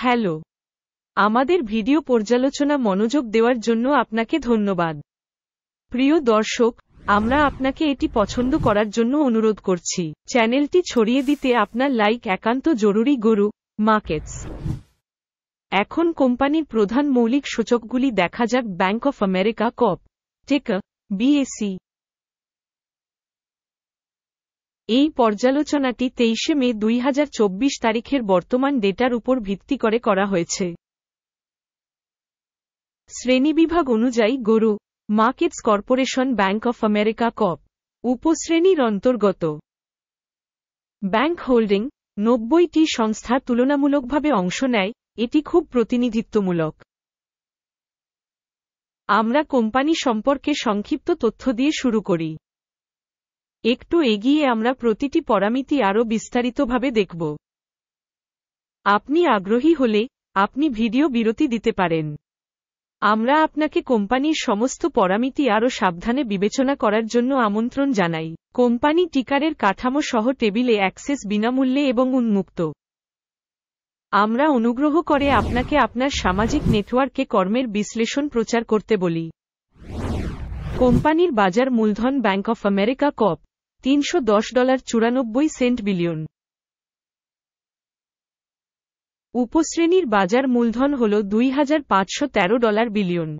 Hello, আমাদের video পর্যালোচনা মনোযোগ দেওয়ার জন্য আপনাকে ধন্যবাদ। প্রিয় দর্শক, আমরা আপনাকে এটি পছন্দ করার জন্য অনুরোধ করছি। চ্যানেলটি ছড়িয়ে দিতে আপনার লাইক একান্ত জরুরি। গরু মার্কেটস। এখন কোম্পানির প্রধান মৌলিক সূচকগুলি দেখা যাক। ব্যাংক অফ আমেরিকা কপ, টিকার BAC। এই পর্যালোচনাটি 23 মে 2024 তারিখের বর্তমান ডেটার উপর ভিত্তি করে করা হয়েছে। শ্রেণীবিভাগ অনুযায়ী গরু markets corporation bank of America corp উপশ্রেণীর অন্তর্গত। ব্যাংক হোল্ডিং 90টি সংস্থা তুলনামূলকভাবে অংশ নেয়। এটি খুব প্রতিনিধিত্বমূলক। আমরা কোম্পানি সম্পর্কে সংক্ষিপ্ত তথ্য দিয়ে শুরু করি। একটু এগিয়ে আমরা প্রতিটি পরামিতি আরও বিস্তারিতভাবে দেখব। আপনি আগ্রহী হলে আপনি ভিডিও বিরতি দিতে পারেন। আমরা আপনাকে কোম্পানির সমস্ত পরামিতি আরও সাবধানে বিবেচনা করার জন্য আমন্ত্রণ জানাই। কোম্পানি টিকারের কাঠামো সহ টেবিলে অ্যাক্সেস বিনামূল্যে এবং উন্মুক্ত। আমরা অনুগ্রহ করে আপনাকে আপনার সামাজিক নেটওয়ার্কে কর্মের বিশ্লেষণ প্রচার করতে বলি। কোম্পানির বাজার মূলধন bank of America corp $310.94 billion. উপশ্রেণীর বাজার মূলধন হল $2,513 billion.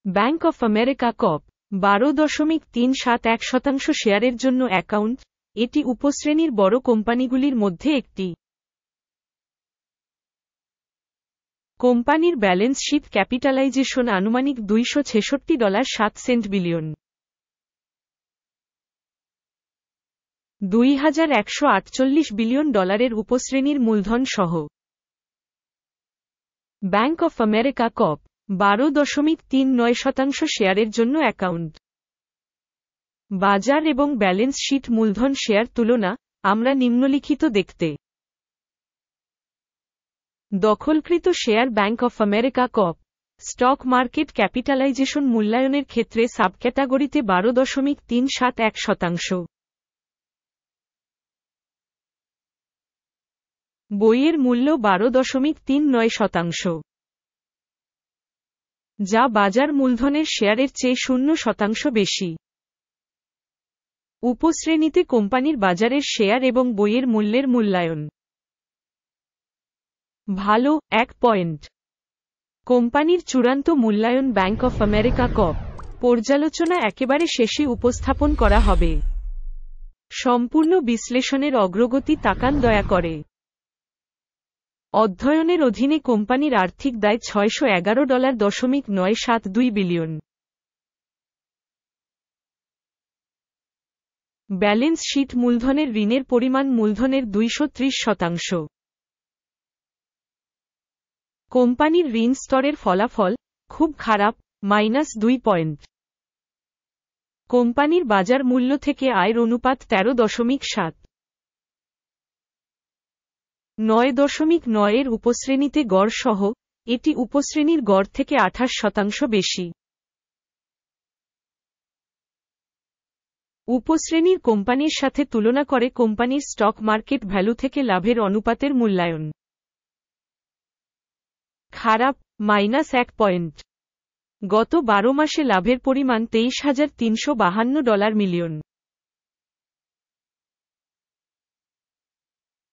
Bank of America corp 12.371% শেয়ারের জন্য অ্যাকাউন্ট। এটি উপশ্রেণীর বড় কোম্পানিগুলির মধ্যে একটি। কোম্পানির ব্যালেন্স শীট ক্যাপিটালাইজেশন আনুমানিক $266.07 বিলিয়ন। $2,148 বিলিয়ন উপশ্রেণীর মূলধন সহ। ব্যাংক অফ আমেরিকা কপ 12.39% শেয়ারের জন্য অ্যাকাউন্ট। বাজার এবং ব্যালেন্স শীট মূলধন শেয়ার তুলনা আমরা নিম্নলিখিত দেখতে। দখলকৃত share bank of America corp stock market capitalization মূল্যায়নের ক্ষেত্রে সাবক্যাটাগরিতে 12.371%। বইয়ের মূল্য 12.39%, যা বাজার মূলধনের শেয়ারের চেয়ে 0% বেশি। উপশ্রেণীতে কোম্পানির বাজারের শেয়ার এবং বইয়ের মূল্যের মূল্যায়ন। ভালো 1 পয়েন্ট। কোম্পানির চূড়ান্ত মূল্যায়ন ব্যাংক অফ আমেরিকা কপ পর্যালোচনা একেবারে শেষে উপস্থাপন করা হবে। সম্পূর্ণ বিশ্লেষণের অগ্রগতি তাকান দয়া করে। অধ্যয়নের অধীনে কোম্পানির আর্থিক দায় $611.972 বিলিয়ন। ব্যালেন্স শীট মূলধনের ঋণের পরিমাণ মূলধনের 230%। কোম্পানির ঋণ স্তরের ফলাফল খুব খারাপ -2 পয়েন্ট। কোম্পানির বাজার মূল্য থেকে আয়ের অনুপাত 13.7। 9.9 এর উপশ্রেণীতে গড় সহ, এটি উপশ্রেণীর গড় থেকে 28% বেশি। উপশ্রেণীর কোম্পানির সাথে তুলনা করে কোম্পানির স্টক মার্কেট ভ্যালু থেকে লাভের অনুপাতের মূল্যায়ন। খারাপ -1 পয়েন্ট। গত 12 মাসে লাভের পরিমাণ $23,352 মিলিয়ন।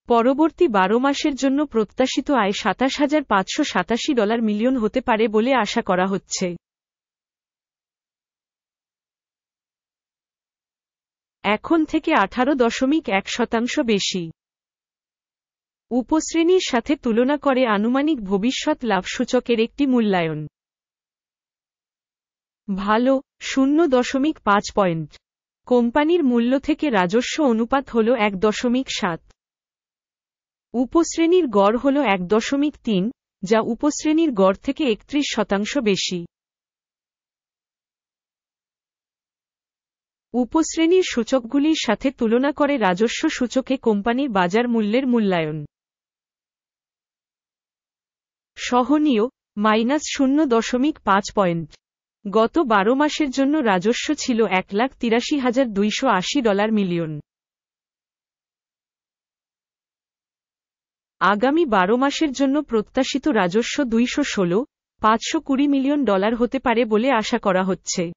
পরবর্তী 12 মাসের জন্য প্রত্যাশিত আয় $27,587 মিলিয়ন হতে পারে বলে আশা করা হচ্ছে। এখন থেকে 18.1% বেশি। উপশ্রেণীর সাথে তুলনা করে আনুমানিক ভবিষ্যৎ লাভ সূচকের একটি মূল্যায়ন। ভালো 0.5 পয়েন্ট। কোম্পানির মূল্য থেকে রাজস্ব অনুপাত হল 1.7। উপশ্রেণীর গড় হল 1.3, যা উপশ্রেণীর গড় থেকে 31% বেশি। উপশ্রেণীর সূচকগুলির সাথে তুলনা করে রাজস্ব সূচকে কোম্পানির বাজার মূল্যের মূল্যায়ন। সহনীয় -0.5 পয়েন্ট। গত 12 মাসের জন্য রাজস্ব ছিল $1,83,280 মিলিয়ন। আগামী 12 মাসের জন্য প্রত্যাশিত রাজস্ব $216.520 মিলিয়ন হতে পারে বলে আশা করা হচ্ছে।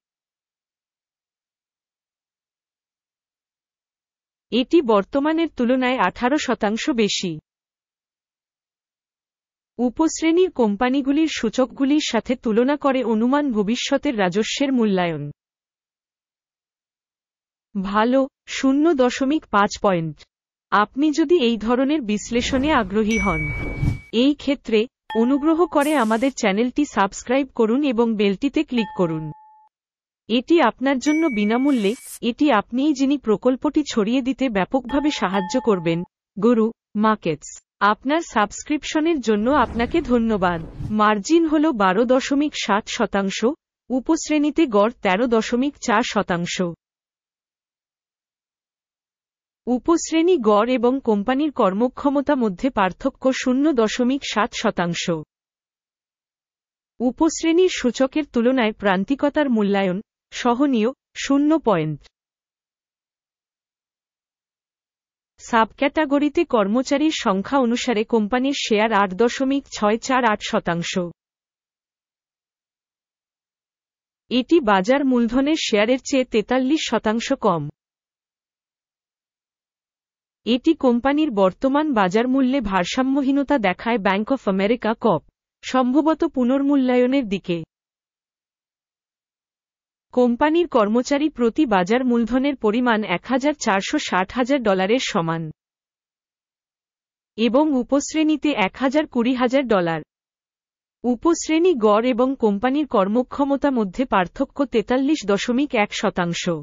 এটি বর্তমানের তুলনায় 18% বেশি। উপশ্রেণীর কোম্পানিগুলির সূচকগুলির সাথে তুলনা করে অনুমান ভবিষ্যতের রাজস্বের মূল্যায়ন। ভালো, 0.5 পয়েন্ট। আপনি যদি এই ধরনের বিশ্লেষণে আগ্রহী হন, এই ক্ষেত্রে অনুগ্রহ করে আমাদের চ্যানেলটি সাবস্ক্রাইব করুন এবং বেলটিতে ক্লিক করুন। এটি আপনার জন্য বিনামূল্যে, এটি আপনিই যিনি প্রকল্পটি ছড়িয়ে দিতে ব্যাপকভাবে সাহায্য করবেন। গুরু মার্কেটস। আপনার সাবস্ক্রিপশনের জন্য আপনাকে ধন্যবাদ। মার্জিন হল 12.7%, উপশ্রেণীতে গড় 13.4%। উপশ্রেণী গড় এবং কোম্পানির কর্মক্ষমতা মধ্যে পার্থক্য 0.7%। উপশ্রেণীর সূচকের তুলনায় প্রান্তিকতার মূল্যায়ন সহনীয় 0 পয়েন্ট। সাবক্যাটাগরিতে কর্মচারীর সংখ্যা অনুসারে কোম্পানির শেয়ার 8.648%। এটি বাজার মূলধনের শেয়ারের চেয়ে 43% কম। এটি কোম্পানির বর্তমান বাজার মূল্যে ভারসাম্যহীনতা দেখায় ব্যাংক অফ আমেরিকা কপ, সম্ভবত পুনর্মূল্যায়নের দিকে। কোম্পানির কর্মচারী প্রতি বাজার মূলধনের পরিমাণ $1,460,000 সমান এবং উপশ্রেণীতে $1,20,000। উপশ্রেণী গড় এবং কোম্পানির কর্মক্ষমতা মধ্যে পার্থক্য 43.1%।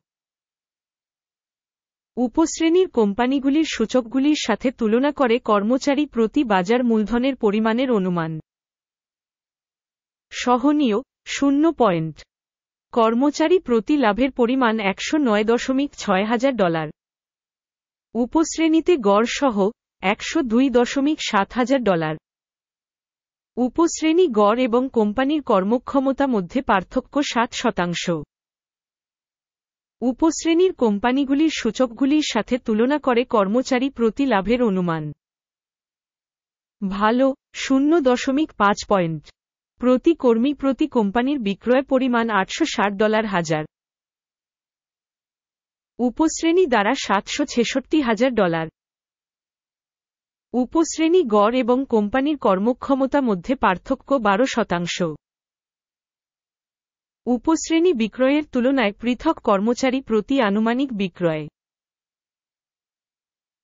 উপশ্রেণীর কোম্পানিগুলির সূচকগুলির সাথে তুলনা করে কর্মচারী প্রতি বাজার মূলধনের পরিমাণের অনুমান। সহনীয় 0 পয়েন্ট। কর্মচারী প্রতি লাভের পরিমাণ $109.6 উপশ্রেণীতে গড় সহ $102.7 উপশ্রেণী গড় এবং কোম্পানির কর্মক্ষমতা মধ্যে পার্থক্য 7%। উপশ্রেণীর কোম্পানিগুলির সূচকগুলির সাথে তুলনা করে কর্মচারী প্রতি লাভের অনুমান। ভালো, 0.5 পয়েন্ট। প্রতি কর্মী প্রতি কোম্পানির বিক্রয় পরিমাণ $860,000। উপশ্রেণী দ্বারা $766,000। উপশ্রেণী গড় এবং কোম্পানির কর্মক্ষমতা মধ্যে পার্থক্য 12%। উপশ্রেণী বিক্রয়ের তুলনায় পৃথক কর্মচারী প্রতি আনুমানিক বিক্রয়।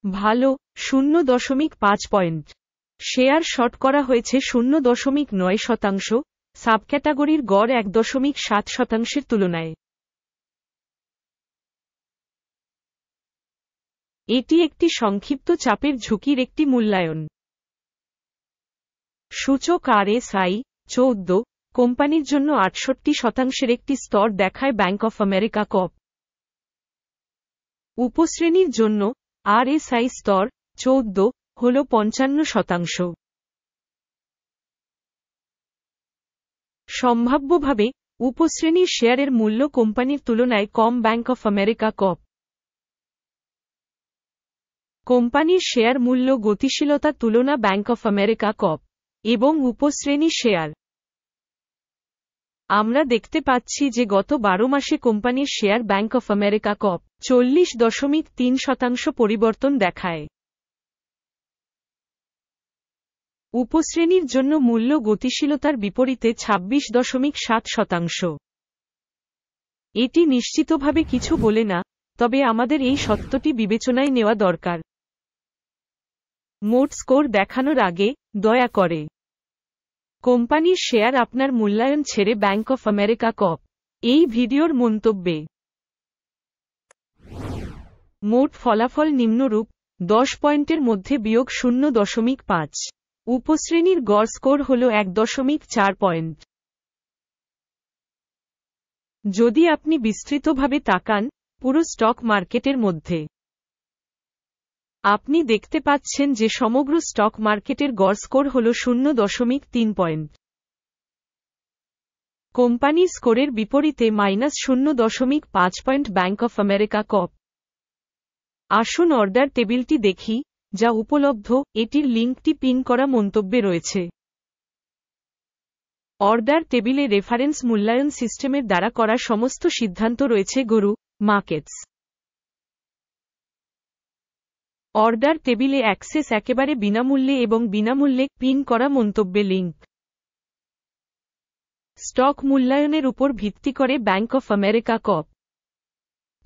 ভালো, 0.5 পয়েন্ট। শেয়ার শর্ট করা হয়েছে 0.9%, সাবক্যাটাগরির গড় 1.7%-এর তুলনায়। এটি একটি সংক্ষিপ্ত চাপের ঝুঁকির একটি মূল্যায়ন। সূচক RSI 14 কোম্পানির জন্য 68% একটি স্তর দেখায় ব্যাংক অফ আমেরিকা কপ। উপশ্রেণীর জন্য RSI স্তর 14 হল 55%। সম্ভাব্যভাবে উপশ্রেণীর শেয়ারের মূল্য কোম্পানির তুলনায় কম ব্যাংক অফ আমেরিকা কপ। কোম্পানির শেয়ার মূল্য গতিশীলতা তুলনা ব্যাংক অফ আমেরিকা কপ এবং উপশ্রেণী শেয়ার। আমরা দেখতে পাচ্ছি যে গত 12 মাসে কোম্পানির শেয়ার ব্যাংক অফ আমেরিকা কপ 40.3% পরিবর্তন দেখায়। উপশ্রেণীর জন্য মূল্য গতিশীলতার বিপরীতে 26.7%। এটি নিশ্চিতভাবে কিছু বলে না, তবে আমাদের এই সত্যটি বিবেচনায় নেওয়া দরকার। মোট স্কোর দেখানোর আগে, দয়া করে কোম্পানির শেয়ার আপনার মূল্যায়ন ছেড়ে ব্যাংক অফ আমেরিকা কপ। এই ভিডিওর মন্তব্যে মোট ফলাফল নিম্নরূপ: 10 পয়েন্টের মধ্যে বিয়োগ 0.5। উপশ্রেণীর গড় স্কোর হল 1.4 পয়েন্ট। যদি আপনি বিস্তৃতভাবে তাকান, পুরো স্টক মার্কেটের মধ্যে আপনি দেখতে পাচ্ছেন যে সমগ্র স্টক মার্কেটের গড় স্কোর হল 0.3 পয়েন্ট। কোম্পানির স্কোরের বিপরীতে -0.5 পয়েন্ট ব্যাংক অফ আমেরিকা কপ। আসুন অর্ডার টেবিলটি দেখি। যা উপলব্ধ, এটির লিঙ্কটি পিন করা মন্তব্যে রয়েছে। অর্ডার টেবিলে রেফারেন্স মূল্যায়ন সিস্টেমের দ্বারা করা সমস্ত সিদ্ধান্ত রয়েছে গরু মার্কেটস। অর্ডার টেবিলে অ্যাক্সেস একেবারে বিনামূল্যে এবং বিনামূল্যে পিন করা মন্তব্যে লিঙ্ক। স্টক মূল্যায়নের উপর ভিত্তি করে ব্যাংক অফ আমেরিকা কপ।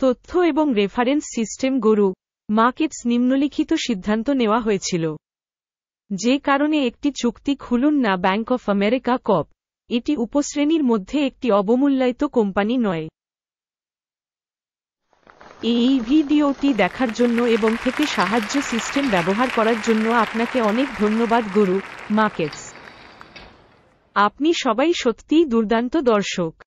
তথ্য এবং রেফারেন্স সিস্টেম গরু মার্কেটস নিম্নলিখিত সিদ্ধান্ত নেওয়া হয়েছিল। যে কারণে একটি চুক্তি খুলুন না ব্যাংক অফ আমেরিকা কপ। এটি উপশ্রেণীর মধ্যে একটি অবমূল্যায়িত কোম্পানি নয়। এই ভিডিওটি দেখার জন্য এবং থেকে সাহায্য সিস্টেম ব্যবহার করার জন্য আপনাকে অনেক ধন্যবাদ গরু মার্কেটস। আপনি সবাই সত্যিই দুর্দান্ত দর্শক।